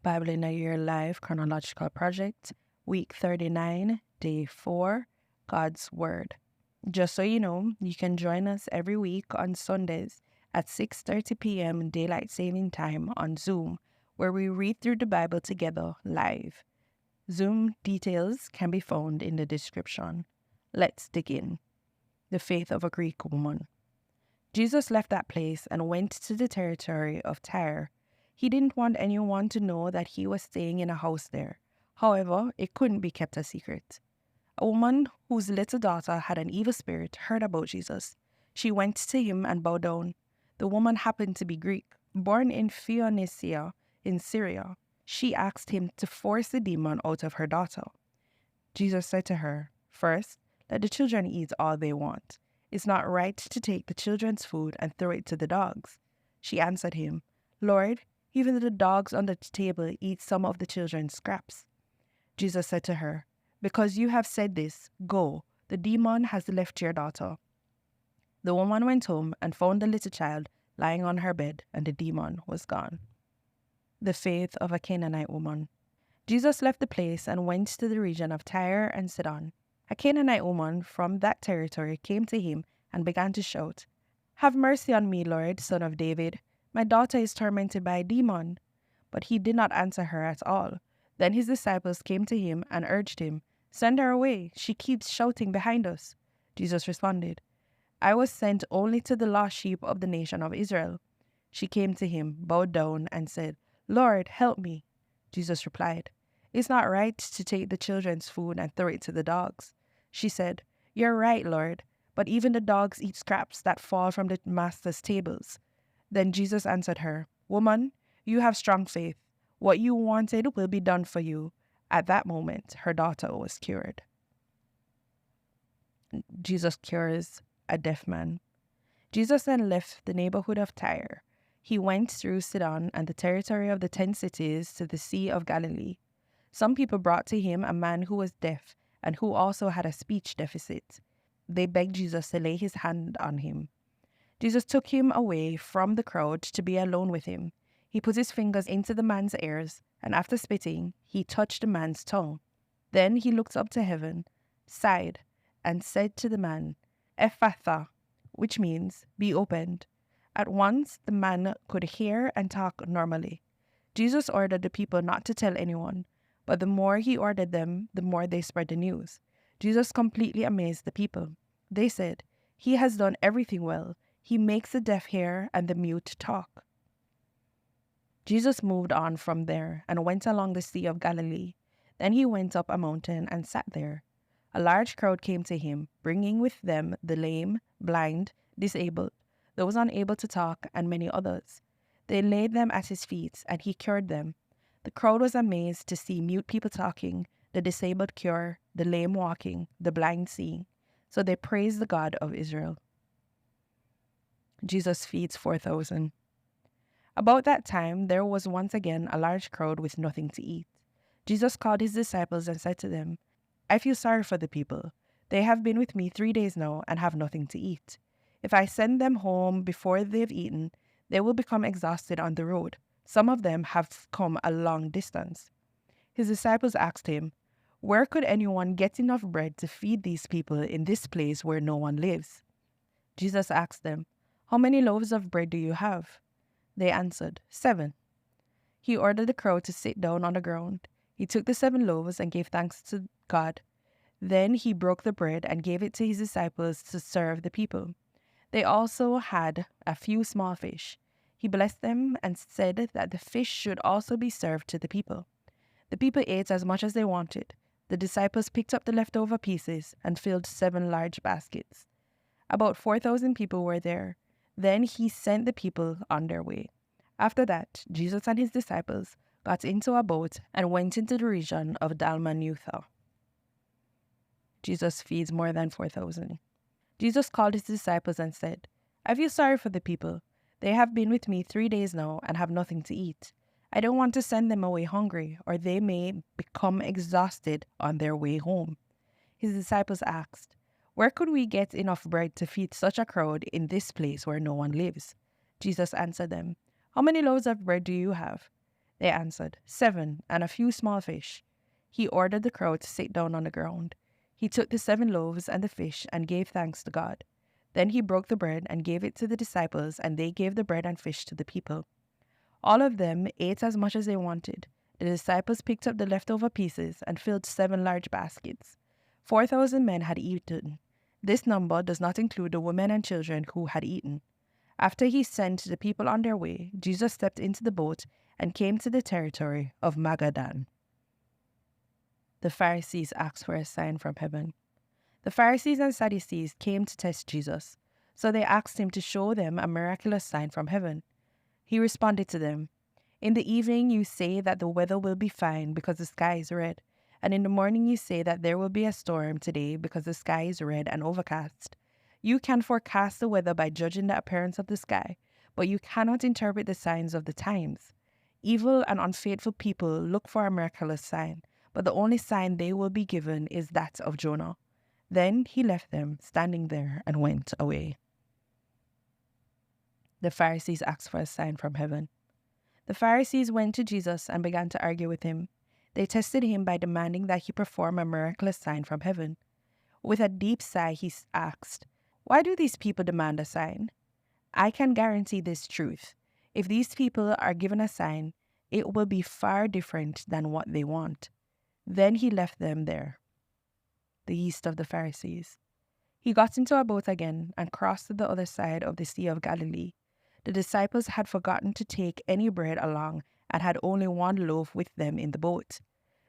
Bible in a Year Live Chronological Project, Week 39, Day 4, God's Word. Just so you know, you can join us every week on Sundays at 6:30 p.m. Daylight Saving Time on Zoom, where we read through the Bible together live. Zoom details can be found in the description. Let's dig in. The faith of a Greek woman. Jesus left that place and went to the territory of Tyre. He didn't want anyone to know that he was staying in a house there. However, it couldn't be kept a secret. A woman whose little daughter had an evil spirit heard about Jesus. She went to him and bowed down. The woman happened to be Greek, born in Phoenicia in Syria. She asked him to force the demon out of her daughter. Jesus said to her, "First, let the children eat all they want. It's not right to take the children's food and throw it to the dogs." She answered him, "Lord, even the dogs on the table eat some of the children's scraps." Jesus said to her, "Because you have said this, go, the demon has left your daughter." The woman went home and found the little child lying on her bed, and the demon was gone. The faith of a Canaanite woman. Jesus left the place and went to the region of Tyre and Sidon. A Canaanite woman from that territory came to him and began to shout, "Have mercy on me, Lord, Son of David. My daughter is tormented by a demon." But he did not answer her at all. Then his disciples came to him and urged him, "Send her away. She keeps shouting behind us." Jesus responded, "I was sent only to the lost sheep of the nation of Israel." She came to him, bowed down, and said, "Lord, help me." Jesus replied, "It's not right to take the children's food and throw it to the dogs." She said, "You're right, Lord, but even the dogs eat scraps that fall from the master's tables." Then Jesus answered her, "Woman, you have strong faith. What you wanted will be done for you." At that moment, her daughter was cured. Jesus cures a deaf man. Jesus then left the neighborhood of Tyre. He went through Sidon and the territory of the 10 cities to the Sea of Galilee. Some people brought to him a man who was deaf and who also had a speech deficit. They begged Jesus to lay his hand on him. Jesus took him away from the crowd to be alone with him. He put his fingers into the man's ears, and after spitting, he touched the man's tongue. Then he looked up to heaven, sighed, and said to the man, "Ephphatha," which means, "be opened." At once, the man could hear and talk normally. Jesus ordered the people not to tell anyone, but the more he ordered them, the more they spread the news. Jesus completely amazed the people. They said, "He has done everything well. He makes the deaf hear and the mute talk." Jesus moved on from there and went along the Sea of Galilee. Then he went up a mountain and sat there. A large crowd came to him, bringing with them the lame, blind, disabled, those unable to talk, and many others. They laid them at his feet, and he cured them. The crowd was amazed to see mute people talking, the disabled cured, the lame walking, the blind seeing. So they praised the God of Israel. Jesus feeds 4,000. About that time, there was once again a large crowd with nothing to eat. Jesus called his disciples and said to them, "I feel sorry for the people. They have been with me 3 days now and have nothing to eat. If I send them home before they've eaten, they will become exhausted on the road. Some of them have come a long distance." His disciples asked him, "Where could anyone get enough bread to feed these people in this place where no one lives?" Jesus asked them, "How many loaves of bread do you have?" They answered, 7. He ordered the crowd to sit down on the ground. He took the 7 loaves and gave thanks to God. Then he broke the bread and gave it to his disciples to serve the people. They also had a few small fish. He blessed them and said that the fish should also be served to the people. The people ate as much as they wanted. The disciples picked up the leftover pieces and filled 7 large baskets. About 4,000 people were there. Then he sent the people on their way. After that, Jesus and his disciples got into a boat and went into the region of Dalmanutha. Jesus feeds more than 4,000. Jesus called his disciples and said, "I feel sorry for the people. They have been with me 3 days now and have nothing to eat. I don't want to send them away hungry, or they may become exhausted on their way home." His disciples asked, "Where could we get enough bread to feed such a crowd in this place where no one lives?" Jesus answered them, "How many loaves of bread do you have?" They answered, 7, and a few small fish. He ordered the crowd to sit down on the ground. He took the 7 loaves and the fish and gave thanks to God. Then he broke the bread and gave it to the disciples, and they gave the bread and fish to the people. All of them ate as much as they wanted. The disciples picked up the leftover pieces and filled 7 large baskets. 4,000 men had eaten. This number does not include the women and children who had eaten. After he sent the people on their way, Jesus stepped into the boat and came to the territory of Magadan. The Pharisees asked for a sign from heaven. The Pharisees and Sadducees came to test Jesus, so they asked him to show them a miraculous sign from heaven. He responded to them, "In the evening you say that the weather will be fine because the sky is red, and in the morning you say that there will be a storm today because the sky is red and overcast. You can forecast the weather by judging the appearance of the sky, but you cannot interpret the signs of the times. Evil and unfaithful people look for a miraculous sign, but the only sign they will be given is that of Jonah." Then he left them standing there and went away. The Pharisees asked for a sign from heaven. The Pharisees went to Jesus and began to argue with him. They tested him by demanding that he perform a miraculous sign from heaven. With a deep sigh, he asked, "Why do these people demand a sign? I can guarantee this truth. If these people are given a sign, it will be far different than what they want." Then he left them there. The yeast of the Pharisees. He got into a boat again and crossed to the other side of the Sea of Galilee. The disciples had forgotten to take any bread along and had only 1 loaf with them in the boat.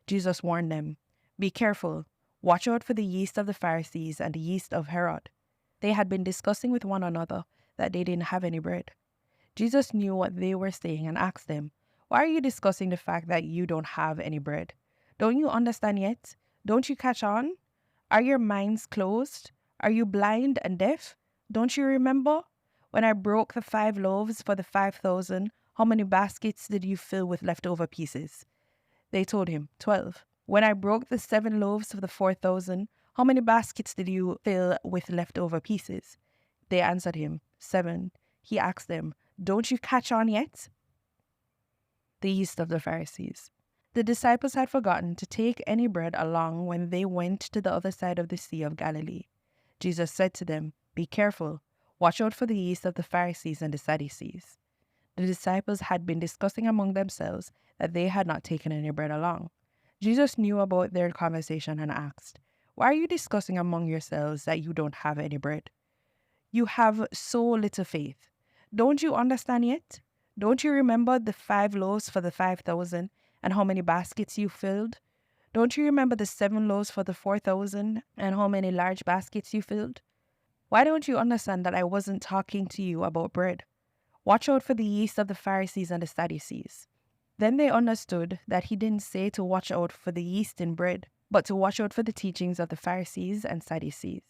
Jesus warned them, "Be careful. Watch out for the yeast of the Pharisees and the yeast of Herod." They had been discussing with one another that they didn't have any bread. Jesus knew what they were saying and asked them, "Why are you discussing the fact that you don't have any bread? Don't you understand yet? Don't you catch on? Are your minds closed? Are you blind and deaf? Don't you remember? When I broke the 5 loaves for the 5,000, how many baskets did you fill with leftover pieces?" They told him, 12. "When I broke the 7 loaves for the 4,000, how many baskets did you fill with leftover pieces?" They answered him, 7. He asked them, "Don't you catch on yet?" The yeast of the Pharisees. The disciples had forgotten to take any bread along when they went to the other side of the Sea of Galilee. Jesus said to them, "Be careful. Watch out for the yeast of the Pharisees and the Sadducees." The disciples had been discussing among themselves that they had not taken any bread along. Jesus knew about their conversation and asked, "Why are you discussing among yourselves that you don't have any bread? You have so little faith. Don't you understand yet? Don't you remember the 5 loaves for the 5,000 and how many baskets you filled? Don't you remember the 7 loaves for the 4,000 and how many large baskets you filled? Why don't you understand that I wasn't talking to you about bread? Watch out for the yeast of the Pharisees and the Sadducees." Then they understood that he didn't say to watch out for the yeast in bread, but to watch out for the teachings of the Pharisees and Sadducees.